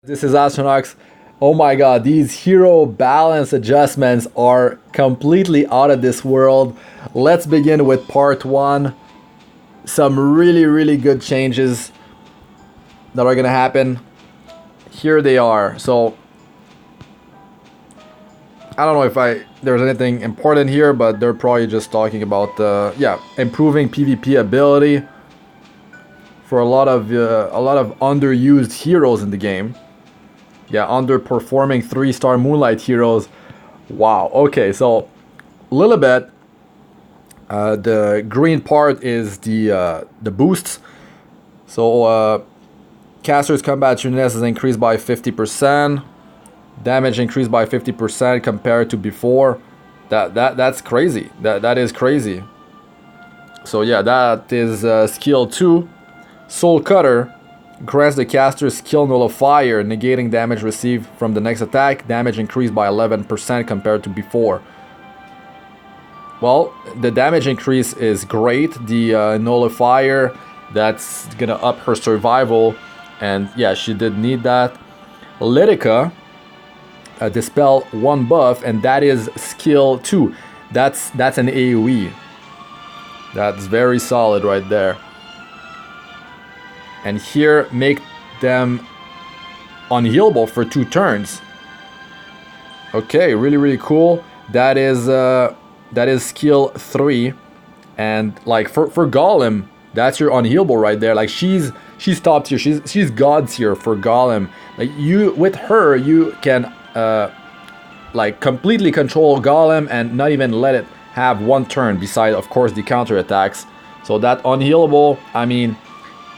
This is Astranox. Oh my god, these hero balance adjustments are completely out of this world. Let's begin with part 1. Some really good changes that are gonna happen. Here they are. So I don't know if there's anything important here, but they're probably just talking about improving PvP ability for a lot of underused heroes in the game. Yeah, underperforming 3-star Moonlight heroes. Wow. Okay, so a little bit. The green part is the boosts. So caster's combat uniqueness is increased by 50%. Damage increased by 50% compared to before. That's crazy. That is crazy. So yeah, that is skill 2. Soul Cutter grants the caster's skill nullifier, negating damage received from the next attack. Damage increased by 11% compared to before. Well, the damage increase is great. The nullifier, that's gonna up her survival, and yeah, she did need that. Lytica, dispel 1 buff, and that is skill 2. That's an AoE. That's very solid right there. And here, make them unhealable for 2 turns. Okay, really cool. That is skill 3, and like for Golem, that's your unhealable right there. Like she's top tier. She's god tier for Golem. Like with her, you can like completely control Golem and not even let it have 1 turn. Besides, of course, the counter attacks. So that unhealable, I mean.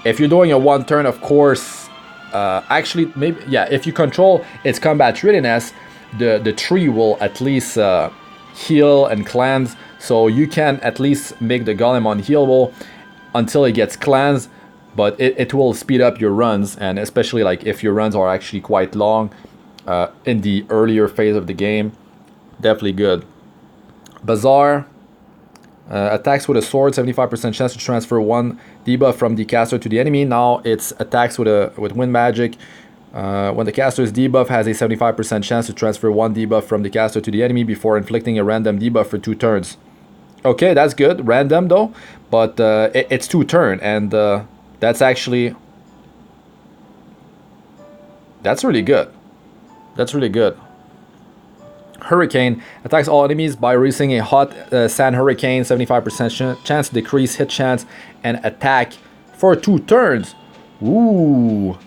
If you're doing a 1 turn, of course, actually, maybe, yeah, if you control its combat readiness, the tree will at least heal and cleanse. So you can at least make the golem unhealable until it gets cleansed, but it will speed up your runs, and especially like if your runs are actually quite long in the earlier phase of the game. Definitely good. Bazaar. Attacks with a sword, 75% chance to transfer 1 debuff from the caster to the enemy. Now it's attacks with wind magic. When the caster's debuff has a 75% chance to transfer 1 debuff from the caster to the enemy before inflicting a random debuff for 2 turns. Okay, that's good. Random though, but it's 2 turn, and that's really good. That's really good. Hurricane attacks all enemies by releasing a hot sand hurricane, 75% chance to decrease hit chance and attack for 2 turns. Ooh,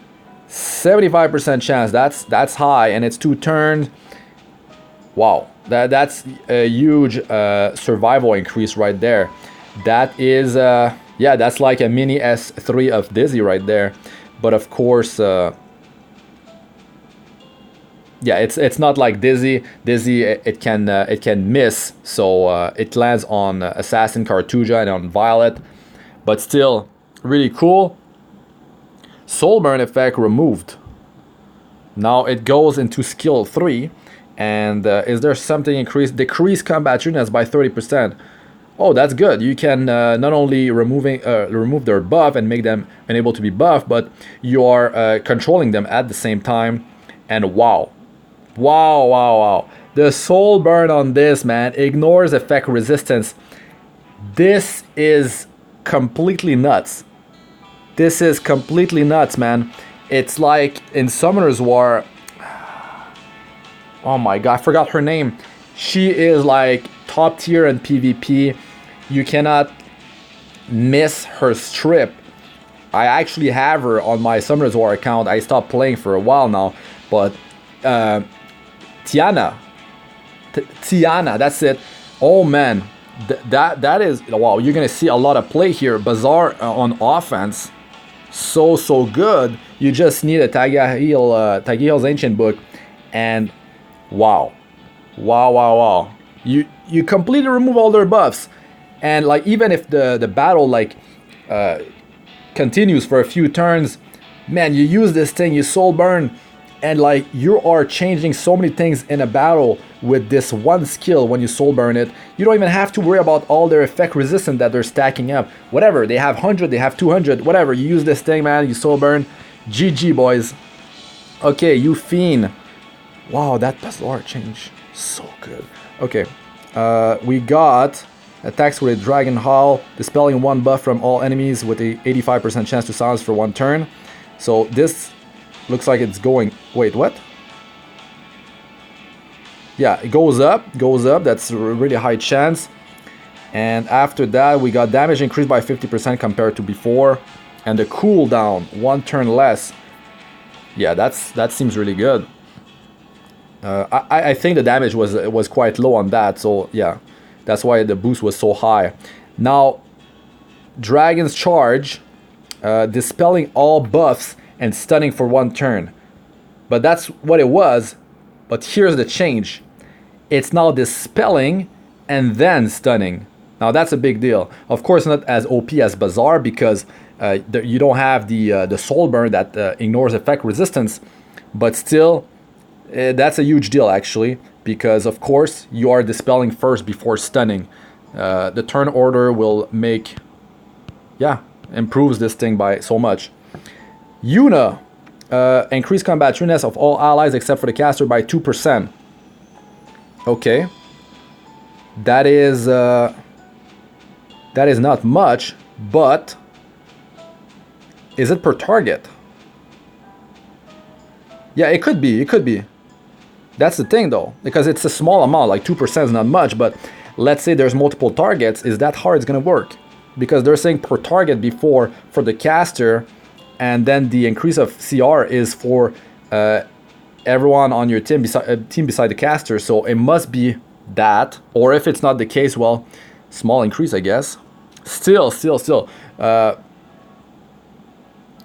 75% chance. That's high, and it's 2 turns. Wow, that's a huge survival increase right there. That is yeah, that's like a mini S3 of Dizzy right there. But of course. Yeah, it's not like Dizzy. Dizzy, it can miss, so it lands on Assassin, Cartuja, and on Violet, but still really cool. Soulburn effect removed. Now it goes into skill 3, and is there something increased? Decrease combat units by 30%. Oh, that's good. You can not only remove their buff and make them unable to be buffed, but you are controlling them at the same time. And wow. Wow. The soul burn on this, man, ignores effect resistance. This is completely nuts. This is completely nuts, man. It's like in Summoner's War. Oh my god, I forgot her name. She is like top tier in PvP. You cannot miss her strip. I actually have her on my Summoner's War account. I stopped playing for a while now, but Tiana, that's it. Oh man, that is, wow. You're gonna see a lot of play here. Bazaar on offense, so good. You just need a Tagihil's Ancient Book, and wow. You completely remove all their buffs, and like even if the battle like continues for a few turns, man, you use this thing, you soul burn. And like you are changing so many things in a battle with this 1 skill when you soul burn it. You don't even have to worry about all their effect resistance that they're stacking up. Whatever, they have 100, they have 200, whatever. You use this thing, man, you soul burn. GG, boys. Okay, you fiend. Wow, that puzzle art change. So good. Okay. We got attacks with a dragon hull, dispelling one buff from all enemies with a 85% chance to silence for 1 turn. So this looks like it's going... Wait, what? Yeah, it goes up, that's a really high chance. And after that, we got damage increased by 50% compared to before. And the cooldown, 1 turn less. Yeah, that seems really good. I think the damage was quite low on that, so yeah. That's why the boost was so high. Now, Dragon's Charge, dispelling all buffs and stunning for 1 turn. But that's what it was. But here's the change. It's now dispelling and then stunning. Now that's a big deal. Of course, not as OP as Bazaar because you don't have the soul burn that ignores effect resistance. But still, that's a huge deal actually, because of course you are dispelling first before stunning. The turn order will make, improves this thing by so much. Yuna, increase combat trueness of all allies except for the caster by 2%. Okay, that is not much, but is it per target? Yeah, it could be. It could be. That's the thing, though, because it's a small amount. Like 2% is not much, but let's say there's multiple targets. Is that how it's gonna work? Because they're saying per target before for the caster, and then the increase of CR is for everyone on your team beside the caster. So it must be that, or if it's not the case, well, small increase, I guess. Still.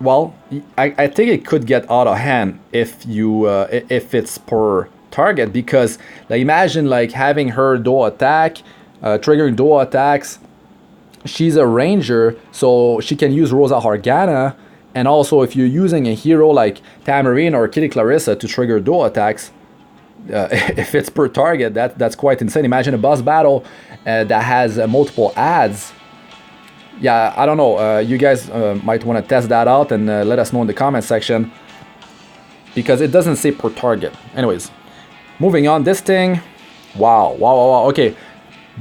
Well, I think it could get out of hand if you if it's per target, because like imagine like having her dual attack, triggering dual attacks. She's a ranger, so she can use Rosa Hargana, and also if you're using a hero like Tamarine or Kili Clarissa to trigger dual attacks, if it's per target, that's quite insane. Imagine a boss battle that has multiple adds. Yeah, I don't know. You guys might want to test that out and let us know in the comment section, because it doesn't say per target. Anyways, moving on. This thing, wow. Okay,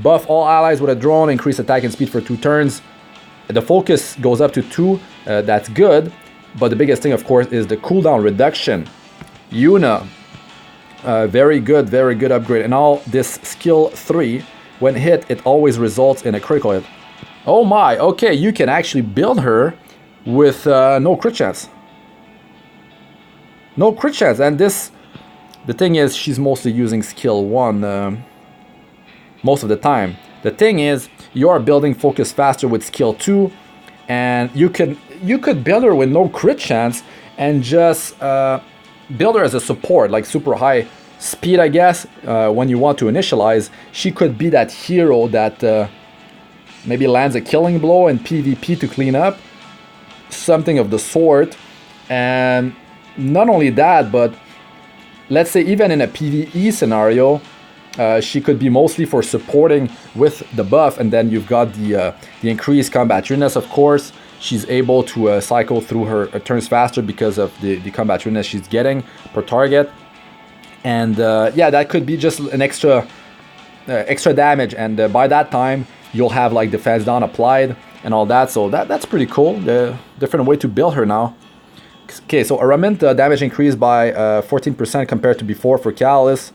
buff all allies with a drone, increase attack and speed for 2 turns. The focus goes up to 2. That's good, but the biggest thing, of course, is the cooldown reduction. Yuna, very good upgrade. And now this skill 3, when hit, it always results in a critical hit. Oh my, okay, you can actually build her with no crit chance. No crit chance, and this, the thing is, she's mostly using skill 1 most of the time. The thing is, you are building focus faster with skill 2, and you could build her with no crit chance and just build her as a support, like super high speed, I guess, when you want to initialize. She could be that hero that maybe lands a killing blow in PvP to clean up, something of the sort. And not only that, but let's say even in a PvE scenario, she could be mostly for supporting with the buff, and then you've got the increased combat trueness, of course. She's able to cycle through her turns faster because of the combat trueness she's getting per target. And yeah, that could be just an extra damage, and by that time you'll have like defense down applied and all that. So that's pretty cool. The different way to build her now. Okay, so Araminta damage increased by 14% compared to before for Callus.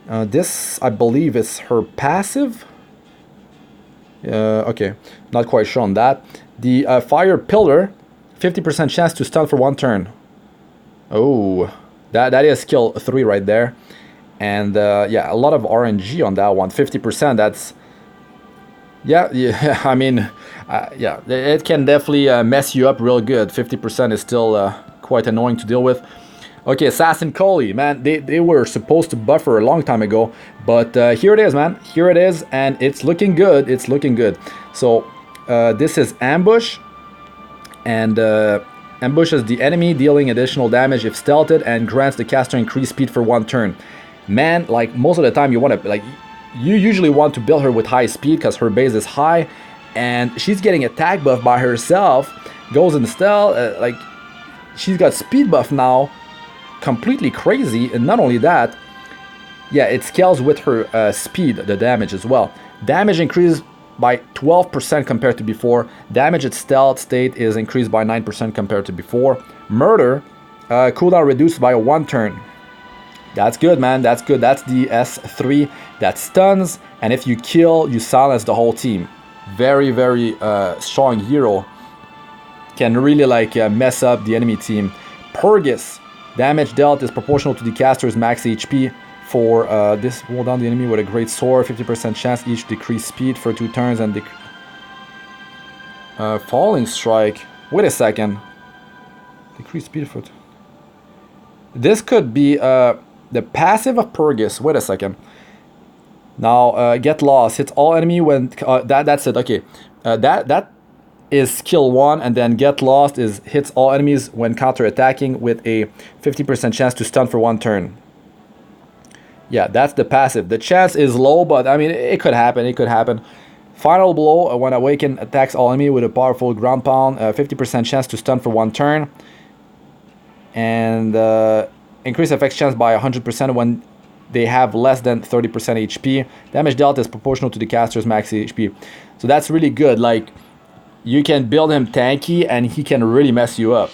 This, I believe, is her passive. Okay, not quite sure on that. The Fire Pillar, 50% chance to stun for 1 turn. Oh, that is skill 3 right there. And yeah, a lot of RNG on that one. 50%, that's... Yeah, I mean, yeah, it can definitely mess you up real good. 50% is still quite annoying to deal with. Okay, Assassin Kali, man, they were supposed to buffer a long time ago, but here it is, man. Here it is, and it's looking good. It's looking good. So this is Ambush, and ambushes the enemy, dealing additional damage if stealthed, and grants the caster increased speed for 1 turn. Man, like most of the time you want to, like, you usually want to build her with high speed because her base is high, and she's getting attack buff by herself, goes in stealth, like she's got speed buff now, completely crazy. And not only that, yeah, it scales with her speed, the damage as well. Damage increased by 12% compared to before. Damage at stealth state is increased by 9% compared to before. Murder, cooldown reduced by 1 turn. That's good, man. That's good. That's the S3 that stuns. And if you kill, you silence the whole team. Very, very strong hero. Can really like mess up the enemy team. Furgus, damage dealt is proportional to the caster's max HP. For this, roll down the enemy with a great sword. 50% chance each decrease speed for 2 turns and falling strike. Wait a second. Decrease speed for. This could be the passive of Furgus. Wait a second. Now get lost. Hits all enemy when that's it. Okay. That is skill 1, and then get lost is hits all enemies when counter attacking with a 50% chance to stun for 1 turn. Yeah, that's the passive. The chance is low, but I mean, it could happen. It could happen. Final blow, when awakened, attacks all enemy with a powerful ground pound. 50% chance to stun for 1 turn. And increase effects chance by 100% when they have less than 30% HP. Damage dealt is proportional to the caster's max HP. So that's really good. Like, you can build him tanky, and he can really mess you up.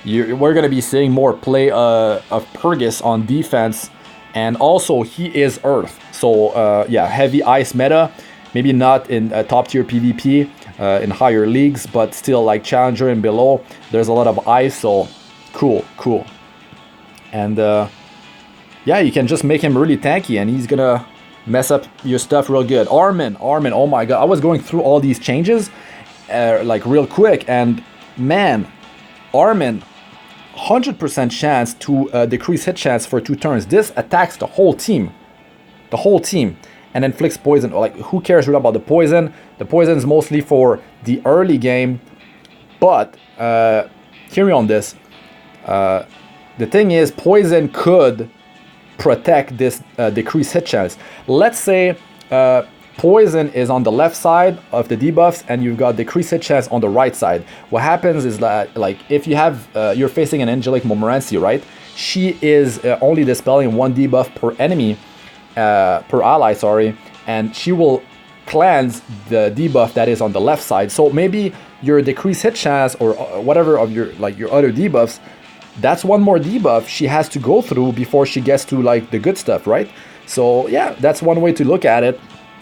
We're going to be seeing more play of Furgus on defense. And also, he is Earth. So, yeah, heavy ice meta. Maybe not in top tier PvP, in higher leagues, but still like Challenger and below. There's a lot of ice, so cool, cool. And, yeah, you can just make him really tanky, and he's gonna mess up your stuff real good. Arman, oh my god. I was going through all these changes, like real quick, and man, Arman, 100% chance to decrease hit chance for 2 turns. This attacks the whole team. The whole team. And inflicts poison. Like, who cares really about the poison? The poison is mostly for the early game. But, hear me on this. The thing is, poison could protect this decreased hit chance. Let's say poison is on the left side of the debuffs, and you've got decreased hit chance on the right side. What happens is that, like, if you have you're facing an Angelic Montmorency, right? She is only dispelling 1 debuff per enemy, per ally, sorry, and she will cleanse the debuff that is on the left side. So maybe your decreased hit chance or whatever of your other debuffs, that's 1 more debuff she has to go through before she gets to like the good stuff, right? So yeah, that's one way to look at it.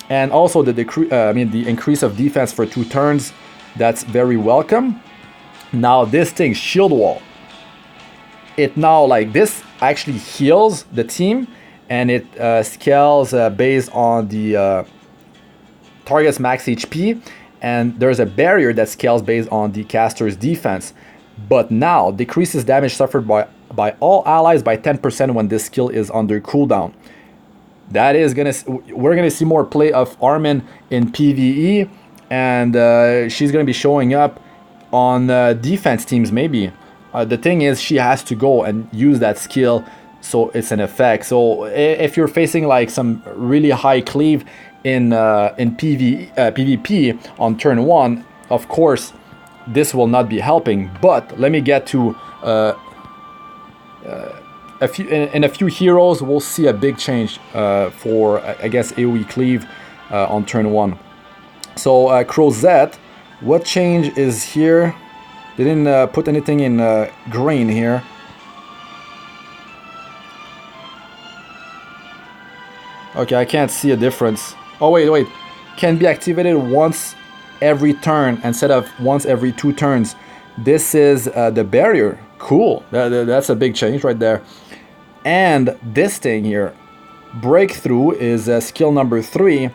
And also the increase of defense for 2 turns, that's very welcome. Now this thing, Shield Wall, it now, like, this actually heals the team, and it scales based on the target's max HP, and there's a barrier that scales based on the caster's defense. But now decreases damage suffered by all allies by 10% when this skill is under cooldown. That is we're gonna see more play of Arman in PvE, and she's gonna be showing up on defense teams maybe. The thing is, she has to go and use that skill, so it's an effect. So if you're facing like some really high cleave in PvP on turn 1, of course this will not be helping. But let me get to in a few heroes, we'll see a big change for, I guess, AoE cleave on turn 1. So Crozet, what change is here? They didn't put anything in green here. Okay, I can't see a difference. Oh wait, can be activated once every turn instead of once every 2 turns. This is the barrier. Cool. That's a big change right there. And this thing here, Breakthrough, is skill number 3,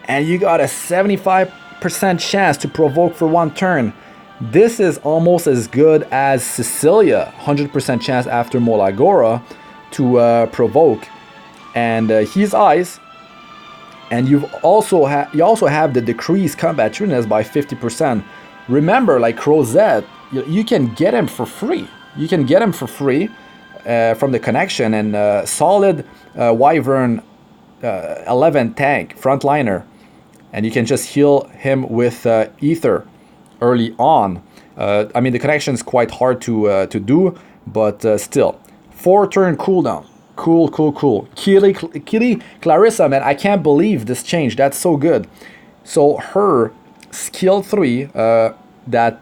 and you got a 75% chance to provoke for 1 turn. This is almost as good as Cecilia, 100% chance after Molagora to provoke, and he's ice. And you also have the decreased combat true-ness by 50%. Remember, like Crozet, you can get him for free. You can get him for free from the connection, and solid Wyvern 11 tank frontliner, and you can just heal him with ether early on. I mean, the connection is quite hard to do, but still, 4-turn cooldown. Cool. Kili Clarissa, man, I can't believe this change. That's so good. So her skill 3 that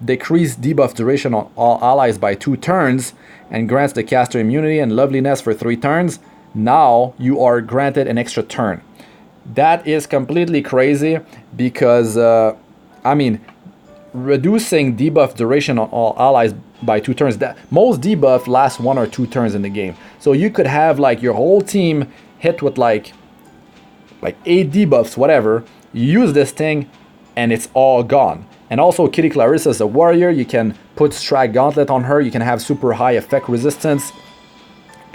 decreased debuff duration on all allies by 2 turns and grants the caster immunity and loveliness for 3 turns. Now you are granted an extra turn. That is completely crazy because, I mean, reducing debuff duration on all allies by 2 turns. That most debuff lasts 1 or 2 turns in the game. So you could have like your whole team hit with like 8 debuffs, whatever. You use this thing and it's all gone. And also Kili Clarissa is a warrior. You can put Strike Gauntlet on her. You can have super high effect resistance.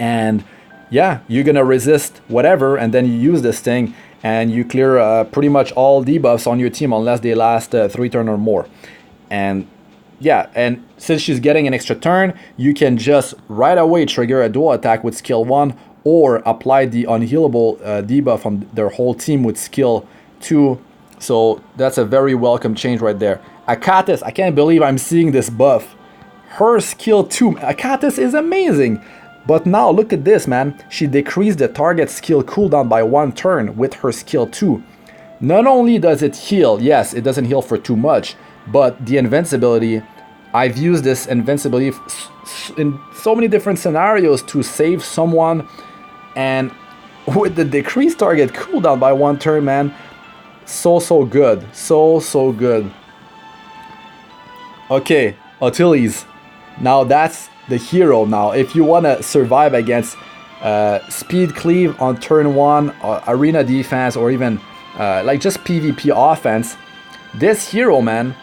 And yeah, you're gonna resist whatever, and then you use this thing and you clear pretty much all debuffs on your team unless they last 3 turns or more. And yeah, and since she's getting an extra turn, you can just right away trigger a dual attack with skill 1 or apply the unhealable debuff on their whole team with skill 2. So that's a very welcome change right there. Akatis, I can't believe I'm seeing this buff. Her skill 2, Akatis is amazing. But now look at this, man. She decreased the target skill cooldown by 1 turn with her skill 2. Not only does it heal, yes, it doesn't heal for too much, but the invincibility, I've used this invincibility in so many different scenarios to save someone, and with the decreased target cooldown by 1 turn, man, so good. So good. Okay, Achilles. Now that's the hero now. If you want to survive against speed cleave on turn 1, arena defense, or even like just PvP offense, this hero, man,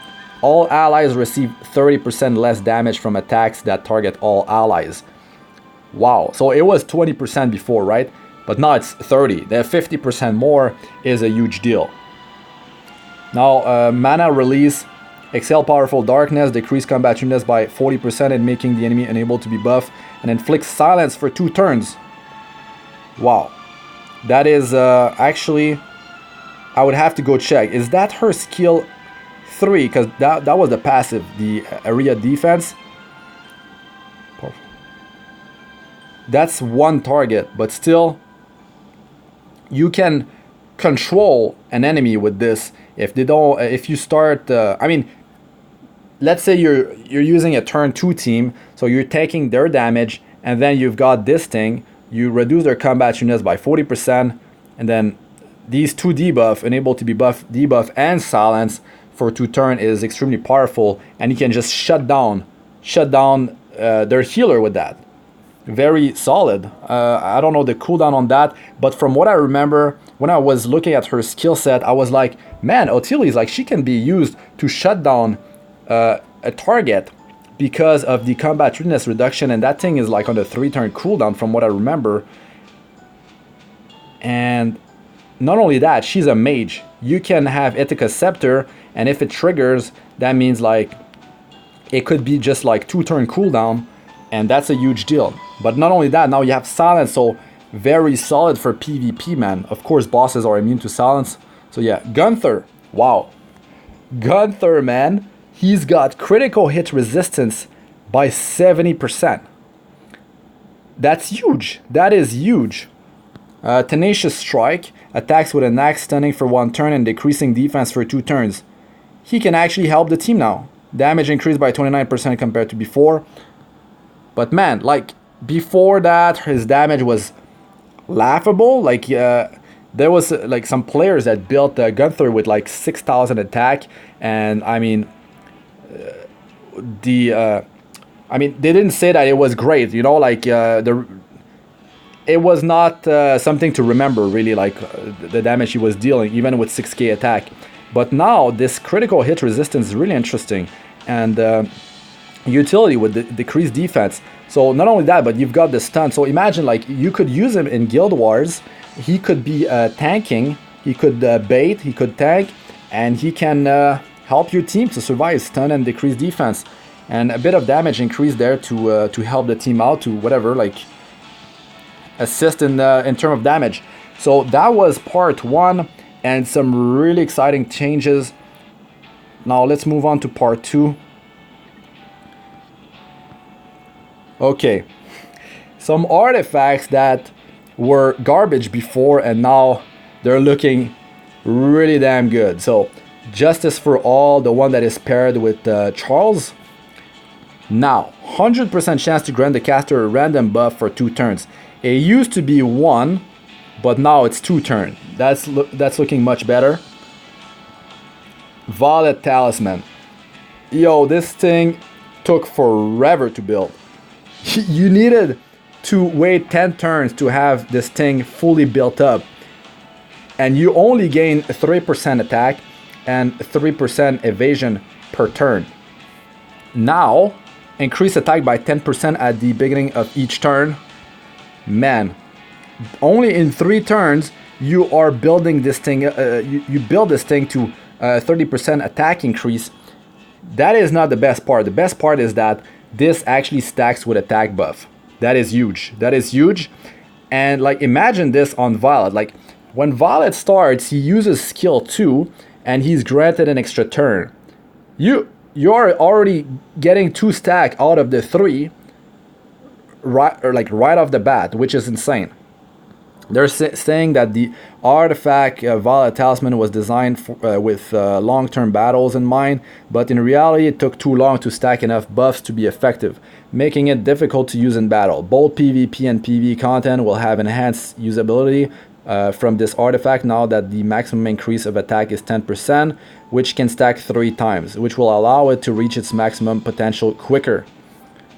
all allies receive 30% less damage from attacks that target all allies. Wow, so it was 20% before, right? But now it's 30. The 50% more is a huge deal. Now, mana release, exhale powerful darkness, decrease combat uniqueness by 40% and making the enemy unable to be buffed, and inflict silence for 2 turns. Wow. That is actually, I would have to go check. Is that her skill 3? Because that was the passive, the area defense. That's 1 target, but still, you can control an enemy with this. If they don't, if you start, I mean, let's say you're using a turn 2 team, so you're taking their damage, and then you've got this thing. You reduce their combat uniqueness by 40%, and then these 2 debuff, enable to be buff, debuff, and silence for 2 turn is extremely powerful, and you can just shut down their healer with that. Very solid. I don't know the cooldown on that, but from what I remember, when I was looking at her skill set, I was like, man, Achilles, like, she can be used to shut down a target because of the combat uniqueness reduction, and that thing is like on the 3-turn cooldown from what I remember. And not only that, she's a mage. You can have Ithaca's Scepter, and if it triggers, that means like it could be just like 2-turn cooldown, and that's a huge deal. But not only that, now you have silence, so very solid for PvP, man. Of course, bosses are immune to silence. So yeah, Gunther. Wow. Gunther, man. He's got critical hit resistance by 70%. That's huge. That is huge. Tenacious Strike. Attacks with an axe, stunning for 1 turn and decreasing defense for 2 turns. He can actually help the team now. Damage increased by 29% compared to before. But man, like, before that, his damage was laughable. Like, there was like some players that built Gunther with like 6,000 attack, and I mean, they didn't say that it was great, you know, like it was not something to remember really, like the damage he was dealing, even with 6k attack. But now this critical hit resistance is really interesting, and utility with the decreased defense. So not only that, but you've got the stun. So imagine, like, you could use him in Guild Wars. He could be tanking, he could bait, he could tank, and he can help your team to survive stun and decrease defense. And a bit of damage increase there to help the team out, to whatever, like assist in terms of damage. So that was part 1, and some really exciting changes. Now let's move on to part 2. Okay, some artifacts that were garbage before and now they're looking really damn good. So Justice for All, the one that is paired with Charles. Now 100% chance to grant the caster a random buff for 2 turns. It used to be 1, but now it's 2 turns. That's looking much better. Violet Talisman. Yo, this thing took forever to build. You needed to wait 10 turns to have this thing fully built up. And you only gain 3% attack and 3% evasion per turn. Now, increase attack by 10% at the beginning of each turn. Man, only in 3 turns you are building this thing. You build this thing to 30% attack increase. That is not the best part. The best part is that this actually stacks with attack buff. That is huge. That is huge. And like, imagine this on Violet. Like, when Violet starts, he uses skill 2 and he's granted an extra turn. You're already getting 2 stack out of the 3 right off the bat, which is insane. They're saying that the artifact Violet Talisman was designed for, with long-term battles in mind, but in reality it took too long to stack enough buffs to be effective, making it difficult to use in battle. Both PvP and PvE content will have enhanced usability from this artifact now that the maximum increase of attack is 10%, which can stack 3 times, which will allow it to reach its maximum potential quicker.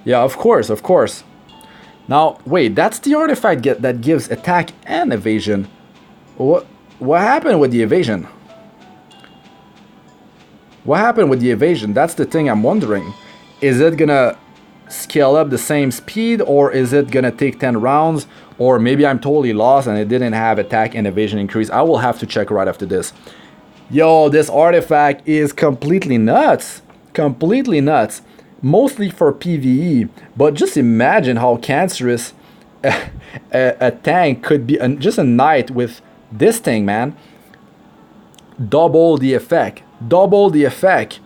Yeah, of course, of course. Now, wait, that's the artifact that gives attack and evasion. What happened with the evasion? What happened with the evasion? That's the thing I'm wondering. Is it gonna scale up the same speed, or is it gonna take 10 rounds? Or maybe I'm totally lost and it didn't have attack and evasion increase. I will have to check right after this. Yo, this artifact is completely nuts. Completely nuts. Mostly for PvE, but just imagine how cancerous a tank could be. Just a knight with this thing, man. Double the effect. Double the effect.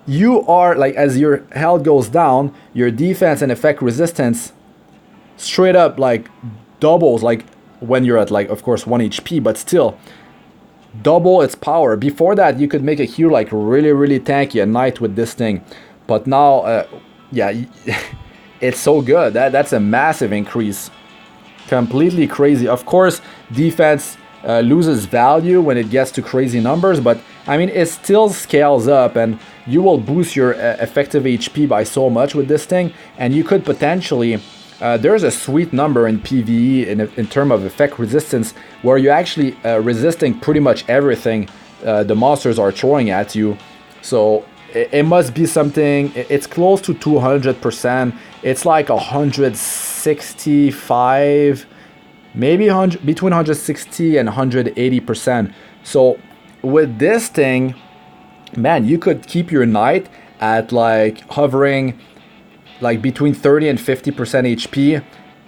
You are, like, as your health goes down, your defense and effect resistance straight up, like, doubles, like, when you're at, like, of course, 1 HP, but still, double its power. Before that, you could make a hero, like, really, really tanky, a knight with this thing. But now, yeah, it's so good. That's a massive increase. Completely crazy. Of course, defense loses value when it gets to crazy numbers, but I mean, it still scales up, and you will boost your effective HP by so much with this thing, and you could potentially... there's a sweet number in PvE in terms of effect resistance where you're actually resisting pretty much everything the monsters are throwing at you. So it must be something, it's close to 200%. It's like 165, maybe between 160 and 180%. So with this thing, man, you could keep your knight at like hovering like between 30 and 50% HP,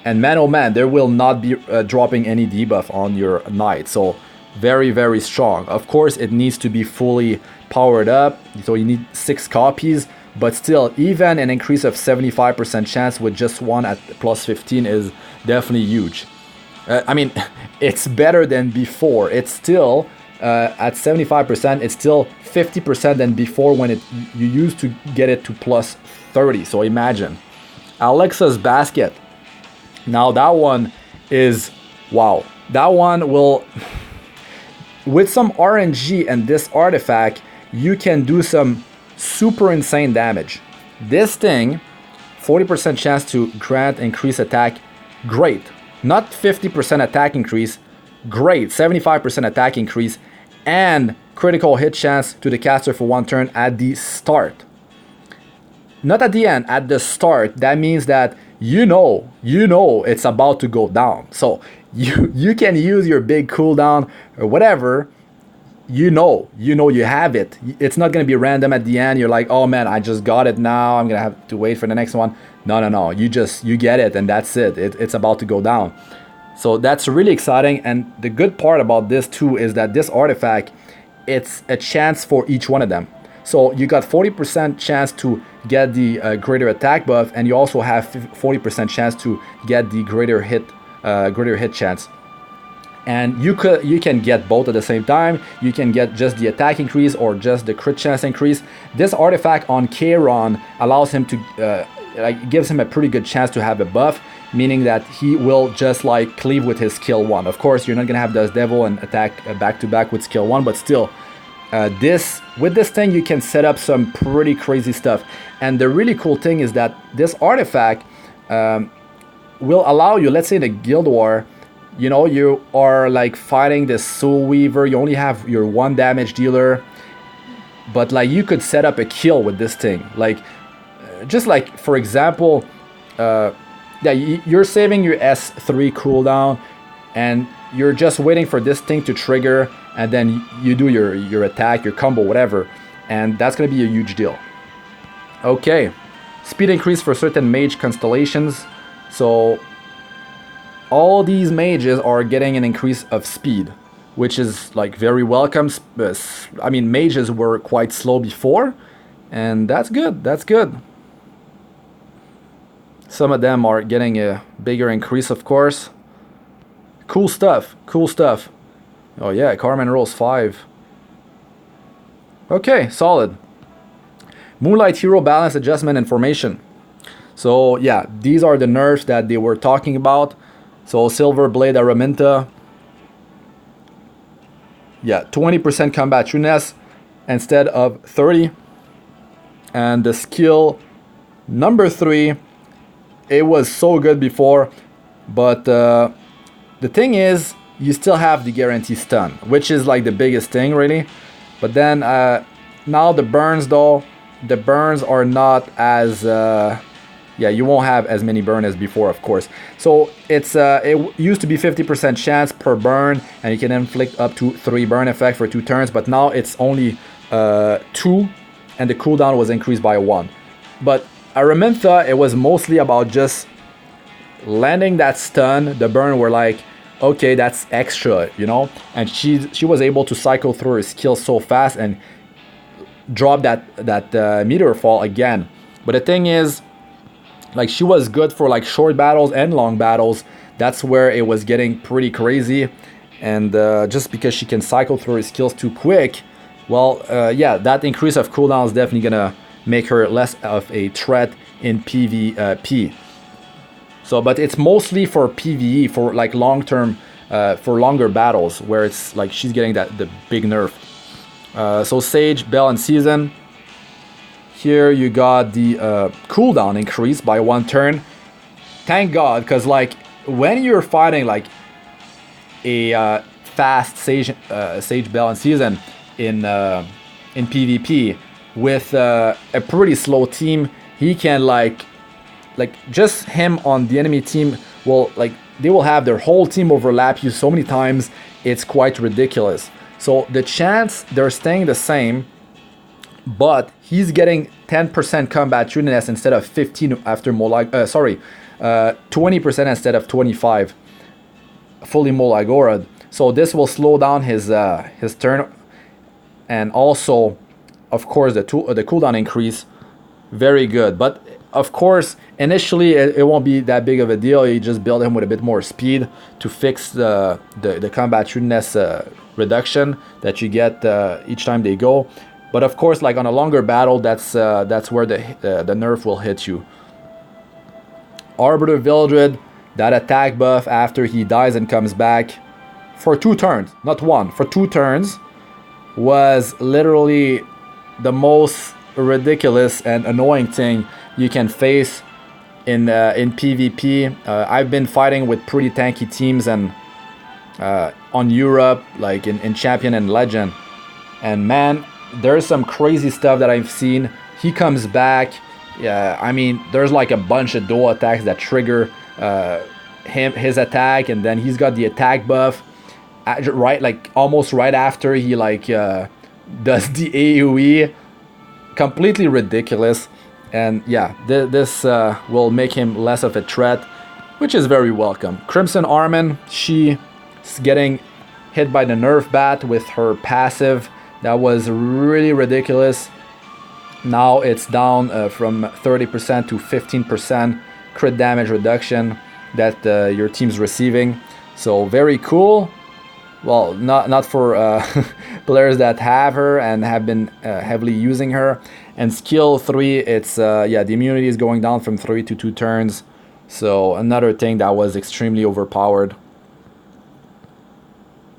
and man, oh man, there will not be dropping any debuff on your knight. So very, very strong. Of course, it needs to be fully powered up, so you need 6 copies, but still, even an increase of 75% chance with just one at plus 15 is definitely huge. I mean, it's better than before. It's still at 75%, it's still 50% than before when you used to get it to plus 30. So imagine. Alexa's Basket. Now that one is, wow. That one will, with some RNG and this artifact, you can do some super insane damage. This thing, 40% chance to grant increased attack, great. Not 50% attack increase, great. 75% attack increase, and critical hit chance to the caster for 1 turn at the start. Not at the end, at the start. That means that you know it's about to go down. So you can use your big cooldown or whatever. You know you have it. It's not going to be random at the end. You're like, oh man, I just got it now. I'm going to have to wait for the next one. No. You get it, and that's it. It's about to go down. So that's really exciting. And the good part about this too is that this artifact, it's a chance for each one of them. So you got 40% chance to get the greater attack buff, and you also have 40% chance to get the greater hit chance. And you can get both at the same time. You can get just the attack increase or just the crit chance increase. This artifact on Kairon allows him to like gives him a pretty good chance to have a buff, meaning that he will just like cleave with his skill 1. Of course, you're not gonna have Dust Devil and attack back to back with skill 1, but still, with this thing you can set up some pretty crazy stuff. And the really cool thing is that this artifact will allow you, let's say in a guild war, you know, you are like fighting this Soul Weaver, you only have your 1 damage dealer, but like you could set up a kill with this thing. Like just like for example, yeah, you're saving your S3 cooldown and you're just waiting for this thing to trigger, and then you do your attack, your combo, whatever, and that's gonna be a huge deal. Okay, speed increase for certain mage constellations. So all these mages are getting an increase of speed, which is like very welcome. I mean, mages were quite slow before, and that's good, that's good. Some of them are getting a bigger increase, of course. Cool stuff, cool stuff. Oh yeah, Arman rolls 5. Okay, solid. Moonlight Hero balance adjustment information. So yeah, these are the nerfs that they were talking about. So Silver Blade Araminta. Yeah, 20% combat shrewdness instead of 30. And the skill number 3, it was so good before, but the thing is, you still have the guarantee stun, which is like the biggest thing really. But then now the burns though, the burns are not as yeah, you won't have as many burn as before, of course. So it's it used to be 50% chance per burn, and you can inflict up to 3 burn effect for 2 turns, but now it's only 2, and the cooldown was increased by 1. But Araminta, it was mostly about just landing that stun. The burn were like, okay, that's extra, you know, and she was able to cycle through her skills so fast and drop that meteor fall again. But the thing is, like, she was good for like short battles and long battles. That's where it was getting pretty crazy, and just because she can cycle through her skills too quick, well, yeah, that increase of cooldown is definitely gonna make her less of a threat in PvP. So, but it's mostly for PvE, for like long-term, for longer battles, where it's like she's getting the big nerf. So Sage, Bell, and Season. Here you got the cooldown increase by 1 turn. Thank God, because like when you're fighting like a fast Sage, Bell, and Season in PvP with a pretty slow team, he can like just him on the enemy team will like they will have their whole team overlap you so many times, it's quite ridiculous. So the chance they're staying the same, but he's getting 10% combat shrewdness instead of 15 after 20% instead of 25 fully Molagorad. So this will slow down his turn, and also of course the cooldown increase, very good. But of course initially it won't be that big of a deal. You just build him with a bit more speed to fix the combat shrewdness reduction that you get each time they go. But of course, like on a longer battle, that's where the nerf will hit you. Arbiter Vildred, that attack buff after he dies and comes back for 2 turns, not 1, for 2 turns, was literally the most ridiculous and annoying thing you can face in PvP. I've been fighting with pretty tanky teams and on Europe, like in Champion and Legend, and man, there's some crazy stuff that I've seen. He comes back. Yeah, I mean, there's like a bunch of dual attacks that trigger his attack, and then he's got the attack buff right, like almost right after he like does the AoE. Completely ridiculous. And yeah, this will make him less of a threat, which is very welcome. Crimson Arman, she's getting hit by the nerf bat with her passive. That was really ridiculous. Now it's down from 30% to 15% crit damage reduction that your team's receiving. So very cool. Well, not for players that have her and have been heavily using her. And skill 3, it's yeah, the immunity is going down from 3 to 2 turns. So another thing that was extremely overpowered.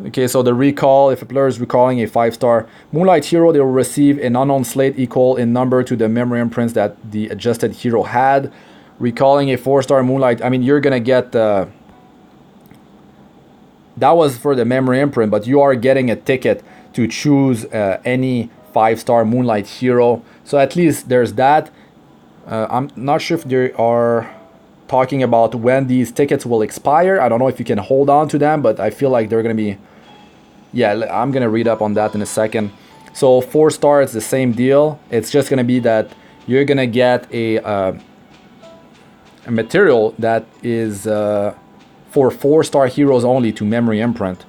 Okay, so the recall, if a player is recalling a 5-star Moonlight hero, they will receive an unknown slate equal in number to the memory imprints that the adjusted hero had. Recalling a 4-star Moonlight, I mean, you're gonna get that was for the memory imprint, but you are getting a ticket to choose any 5-star Moonlight hero. So at least there's that. I'm not sure if they are talking about when these tickets will expire. I don't know if you can hold on to them, but I feel like they're gonna be, yeah, I'm gonna read up on that in a second. So 4-star, it's the same deal. It's just gonna be that you're gonna get a material that is for 4-star heroes only to memory imprint.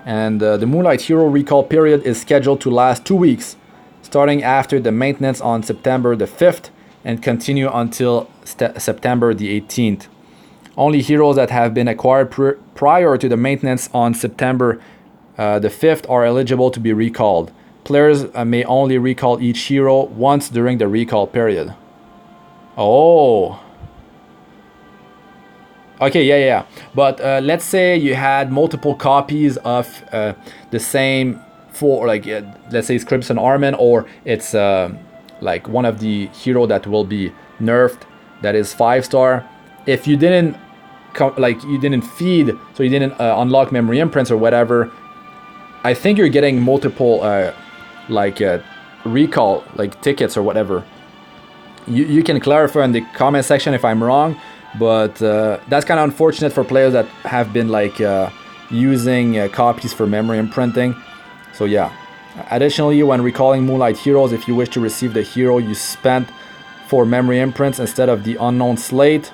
And the Moonlight hero recall period is scheduled to last 2 weeks, starting after the maintenance on September the 5th and continue until September the 18th. Only heroes that have been acquired prior to the maintenance on September the 5th are eligible to be recalled. Players may only recall each hero once during the recall period. Oh. Okay, yeah. But let's say you had multiple copies of the same, for like let's say it's Crimson Arman, or it's like one of the hero that will be nerfed that is 5-star. If you didn't you didn't feed, so you didn't unlock memory imprints or whatever, I think you're getting multiple recall tickets or whatever. You can clarify in the comment section if I'm wrong, but that's kind of unfortunate for players that have been using copies for memory imprinting. So yeah. Additionally, when recalling Moonlight heroes, if you wish to receive the hero you spent for memory imprints instead of the unknown slate,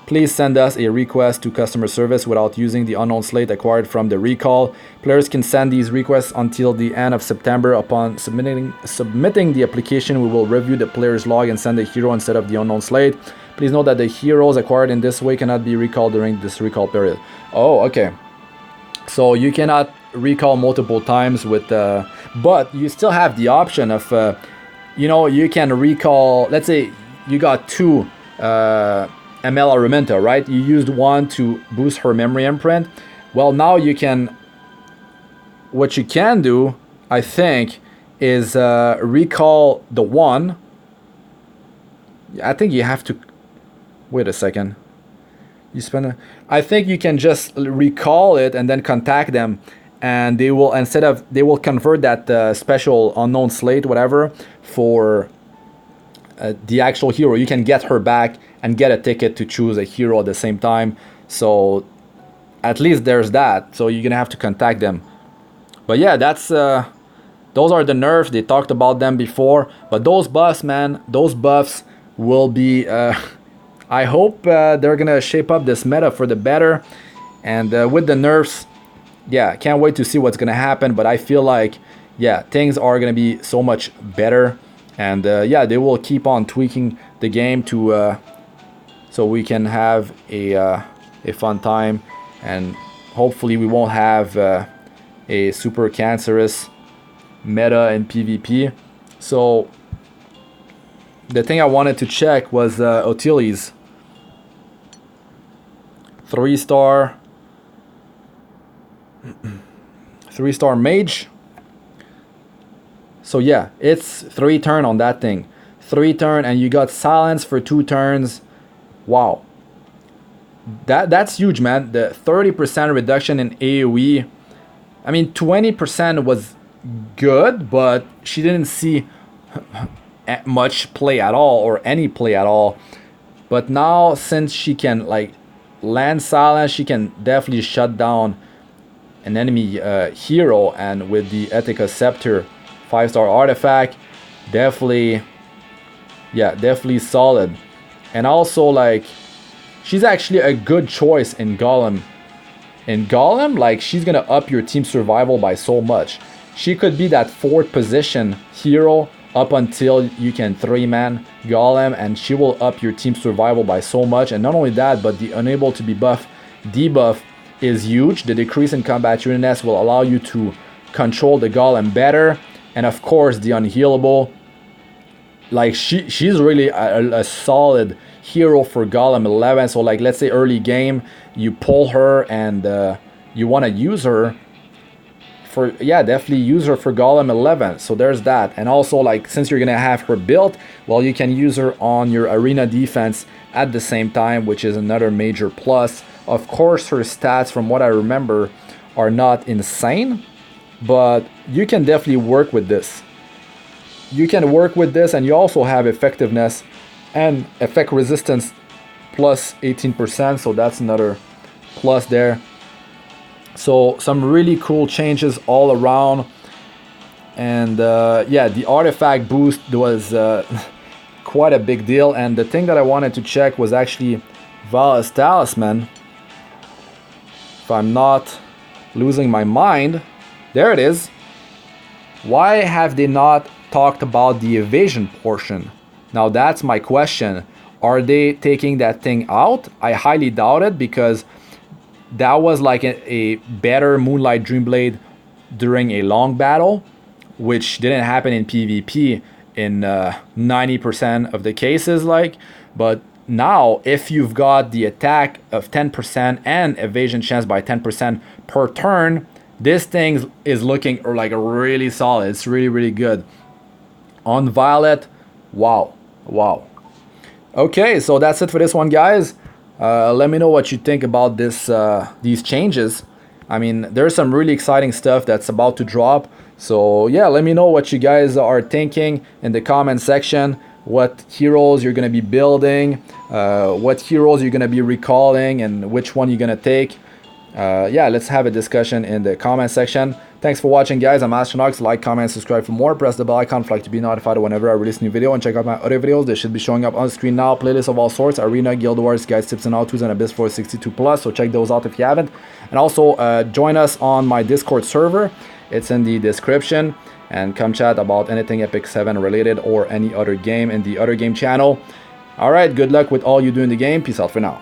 please send us a request to customer service without using the unknown slate acquired from the recall. Players can send these requests until the end of September. Upon submitting the application, we will review the player's log and send a hero instead of the unknown slate. Please note that the heroes acquired in this way cannot be recalled during this recall period. Oh, okay. So you cannot recall multiple times with but you still have the option of you can recall. Let's say you got 2 ML Araminta, right? You used one to boost her memory imprint. Well, now you can, what you can do, I think, is recall the one. I think you have to, wait a second. You spend I think you can just recall it and then contact them, and they will, they will convert that special unknown slate, whatever, for the actual hero. You can get her back and get a ticket to choose a hero at the same time. So at least there's that. So you're gonna have to contact them. But yeah, that's those are the nerfs. They talked about them before, but those buffs, man, those buffs will be I hope they're gonna shape up this meta for the better. And with the nerfs, yeah, can't wait to see what's gonna happen. But I feel like, yeah, things are gonna be so much better. And yeah, they will keep on tweaking the game to so we can have a fun time, and hopefully we won't have a super cancerous meta in PvP. So the thing I wanted to check was Otili's 3-star 3-star mage. So yeah, it's 3 turn on that thing. 3 turn, and you got silence for 2 turns. Wow. That's huge, man. The 30% reduction in AoE. I mean, 20% was good, but she didn't see much play at all, or any play at all. But now, since she can land silence, she can definitely shut down an enemy hero. And with the Etika Scepter 5-star artifact, definitely solid. And also, she's actually a good choice in Golem In Golem, like, she's gonna up your team survival by so much. She could be that 4th position hero up until you can 3-man Golem, and she will up your team survival by so much. And not only that, but the unable to be buffed debuff is huge. The decrease in combat uniqueness will allow you to control the Golem better. And of course, the unhealable, like, she's really a solid hero for Golem 11. So like, let's say early game, you pull her and you want to use her for, yeah, definitely use her for Golem 11. So there's that. And also, like, since you're gonna have her built, well, you can use her on your arena defense at the same time, which is another major plus. Of course, her stats, from what I remember, are not insane, but you can definitely work with this. You can work with this, and you also have effectiveness and effect resistance plus 18%, so that's another plus there. So some really cool changes all around. And yeah, the artifact boost was quite a big deal. And the thing that I wanted to check was actually Vala's Talisman. If I'm not losing my mind, there it is. Why have they not talked about the evasion portion? Now that's my question. Are they taking that thing out? I highly doubt it, because that was like a better Moonlight Dreamblade during a long battle, which didn't happen in PvP in 90% of the cases. Like, but now if you've got the attack of 10% and evasion chance by 10% per turn, this thing is looking like a really solid. It's really, really good. On Violet, wow. Okay, so that's it for this one, guys. Let me know what you think about this these changes. I mean, there's some really exciting stuff that's about to drop. So yeah, let me know what you guys are thinking in the comment section. What heroes you're going to be building, what heroes you're going to be recalling, and which one you're going to take. Yeah, let's have a discussion in the comment section. Thanks for watching, guys. I'm Astranox. Like, comment, subscribe for more. Press the bell icon for to be notified whenever I release a new video. And check out my other videos. They should be showing up on the screen now. Playlists of all sorts. Arena, Guild Wars, guides, tips, and how-tos, and Abyss for 62+. So check those out if you haven't. And also join us on my Discord server. It's in the description. And come chat about anything Epic 7 related or any other game in the other game channel. Alright, good luck with all you do in the game. Peace out for now.